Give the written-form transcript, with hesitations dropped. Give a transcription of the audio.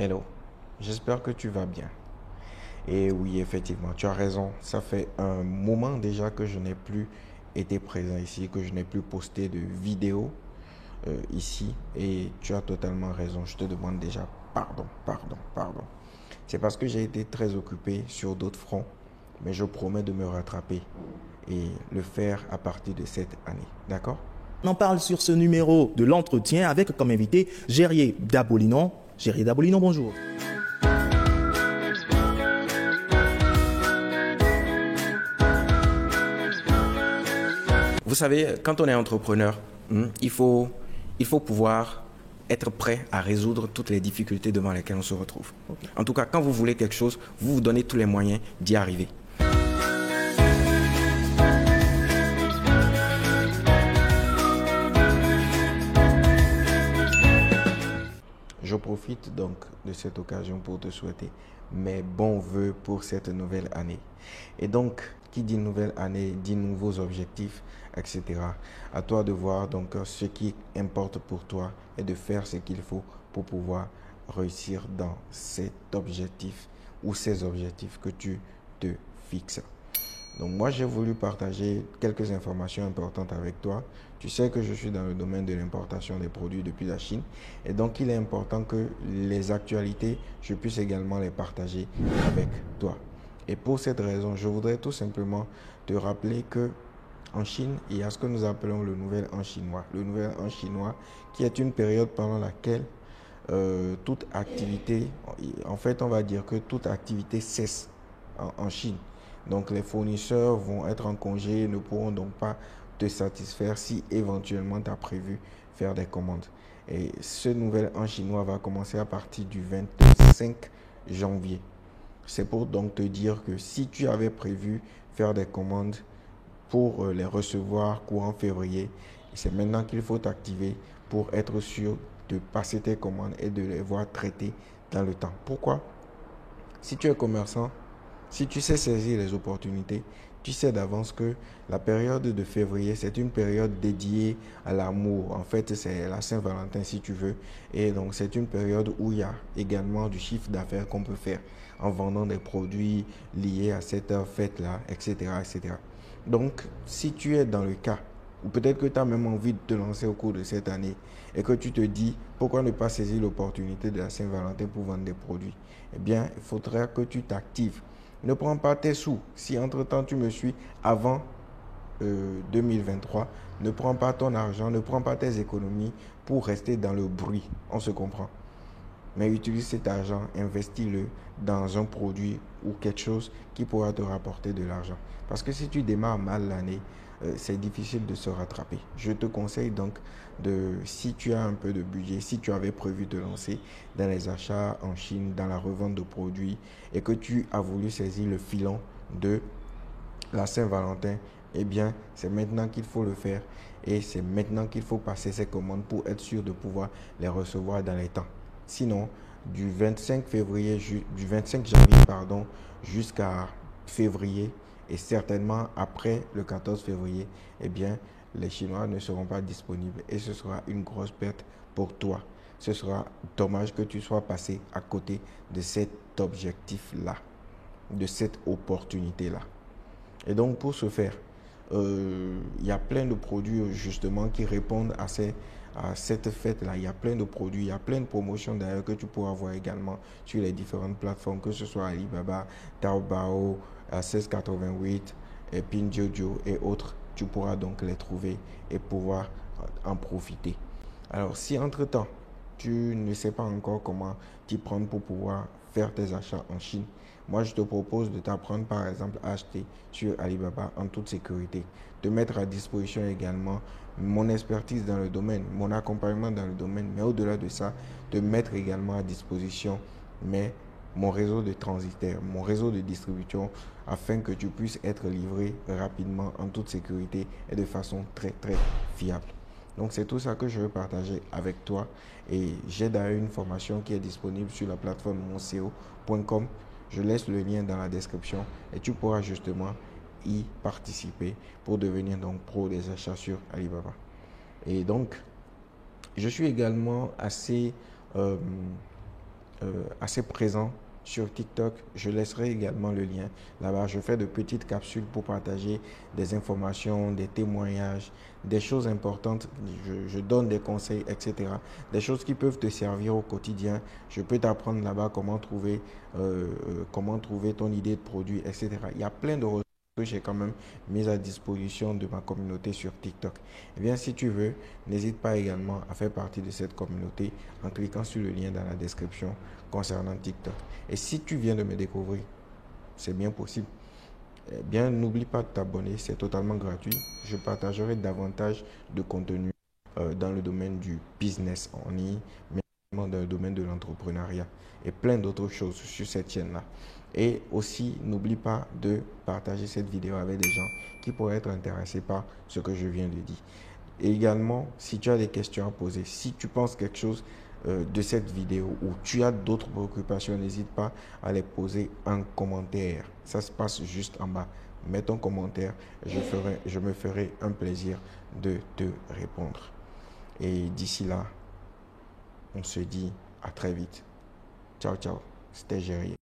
Hello, j'espère que tu vas bien. Et oui, effectivement, tu as raison. Ça fait un moment déjà que je n'ai plus été présent ici, que je n'ai plus posté de vidéos ici. Et tu as totalement raison. Je te demande déjà pardon. C'est parce que j'ai été très occupé sur d'autres fronts, mais je promets de me rattraper et le faire à partir de cette année. D'accord? On en parle sur ce numéro de l'entretien avec comme invité Gérier Dabolinon. Gérier Dabolinon, bonjour. Vous savez, quand on est entrepreneur, il faut pouvoir être prêt à résoudre toutes les difficultés devant lesquelles on se retrouve. En tout cas, quand vous voulez quelque chose, vous vous donnez tous les moyens d'y arriver. Je profite donc de cette occasion pour te souhaiter mes bons voeux pour cette nouvelle année. Et donc, qui dit nouvelle année, dit nouveaux objectifs, etc. À toi de voir donc ce qui importe pour toi et de faire ce qu'il faut pour pouvoir réussir dans cet objectif ou ces objectifs que tu te fixes. Donc moi, j'ai voulu partager quelques informations importantes avec toi. Tu sais que je suis dans le domaine de l'importation des produits depuis la Chine. Et donc, il est important que les actualités, je puisse également les partager avec toi. Et pour cette raison, je voudrais tout simplement te rappeler que en Chine, il y a ce que nous appelons le nouvel an chinois. Le nouvel an chinois qui est une période pendant laquelle toute activité, en fait, on va dire que toute activité cesse en Chine. Donc les fournisseurs vont être en congé et ne pourront donc pas te satisfaire si éventuellement tu as prévu faire des commandes. Et ce nouvel an chinois va commencer à partir du 25 janvier. C'est pour donc te dire que si tu avais prévu faire des commandes pour les recevoir courant février, c'est maintenant qu'il faut t'activer pour être sûr de passer tes commandes et de les voir traitées dans le temps. Pourquoi? Si tu es commerçant, si tu sais saisir les opportunités, tu sais d'avance que la période de février, c'est une période dédiée à l'amour. En fait, c'est la Saint-Valentin si tu veux. Et donc, c'est une période où il y a également du chiffre d'affaires qu'on peut faire en vendant des produits liés à cette fête-là, etc., etc. Donc, si tu es dans le cas, ou peut-être que tu as même envie de te lancer au cours de cette année et que tu te dis, pourquoi ne pas saisir l'opportunité de la Saint-Valentin pour vendre des produits? Eh bien, il faudra que tu t'actives. Ne prends pas tes sous. Si entre-temps tu me suis avant 2023, ne prends pas ton argent, ne prends pas tes économies pour rester dans le bruit. On se comprend. Mais utilise cet argent, investis-le dans un produit ou quelque chose qui pourra te rapporter de l'argent. Parce que si tu démarres mal l'année, c'est difficile de se rattraper. Je te conseille donc si tu as un peu de budget, si tu avais prévu te lancer dans les achats en Chine, dans la revente de produits et que tu as voulu saisir le filon de la Saint-Valentin, eh bien, c'est maintenant qu'il faut le faire et c'est maintenant qu'il faut passer ces commandes pour être sûr de pouvoir les recevoir dans les temps. Sinon, du 25 janvier, jusqu'à février et certainement après le 14 février, eh bien, les Chinois ne seront pas disponibles et ce sera une grosse perte pour toi. Ce sera dommage que tu sois passé à côté de cet objectif-là, de cette opportunité-là. Et donc, pour ce faire, il y a plein de produits justement qui répondent à cette fête-là. Il y a plein de produits, il y a plein de promotions d'ailleurs que tu pourras voir également sur les différentes plateformes, que ce soit Alibaba, Taobao, 1688, et Pinduoduo et autres. Tu pourras donc les trouver et pouvoir en profiter. Alors, si entre-temps, tu ne sais pas encore comment t'y prendre pour pouvoir faire tes achats en Chine, moi, je te propose de t'apprendre par exemple à acheter sur Alibaba en toute sécurité. De mettre à disposition également mon expertise dans le domaine, mon accompagnement dans le domaine, mais au-delà de ça, de mettre également à disposition mon réseau de transitaires, mon réseau de distribution, afin que tu puisses être livré rapidement en toute sécurité et de façon très très fiable. Donc c'est tout ça que je veux partager avec toi et j'ai d'ailleurs une formation qui est disponible sur la plateforme monseo.com. Je laisse le lien dans la description et tu pourras justement y participer pour devenir donc pro des achats sur Alibaba. Et donc, je suis également assez assez présent sur TikTok. Je laisserai également le lien là-bas. Je fais de petites capsules pour partager des informations, des témoignages, des choses importantes. Je donne des conseils, etc. Des choses qui peuvent te servir au quotidien. Je peux t'apprendre là-bas comment trouver ton idée de produit, etc. Il y a plein de ressources que j'ai quand même mises à disposition de ma communauté sur TikTok. Eh bien, si tu veux, n'hésite pas également à faire partie de cette communauté en cliquant sur le lien dans la description concernant TikTok. Et si tu viens de me découvrir, c'est bien possible. Eh bien, n'oublie pas de t'abonner, c'est totalement gratuit. Je partagerai davantage de contenu dans le domaine du business en ligne, mais également dans le domaine de l'entrepreneuriat et plein d'autres choses sur cette chaîne-là. Et aussi, n'oublie pas de partager cette vidéo avec des gens qui pourraient être intéressés par ce que je viens de dire. Et également, si tu as des questions à poser, si tu penses quelque chose de cette vidéo ou tu as d'autres préoccupations, n'hésite pas à les poser en commentaire. Ça se passe juste en bas. Mets ton commentaire et je me ferai un plaisir de te répondre. Et d'ici là, on se dit à très vite. Ciao, ciao. C'était Géry.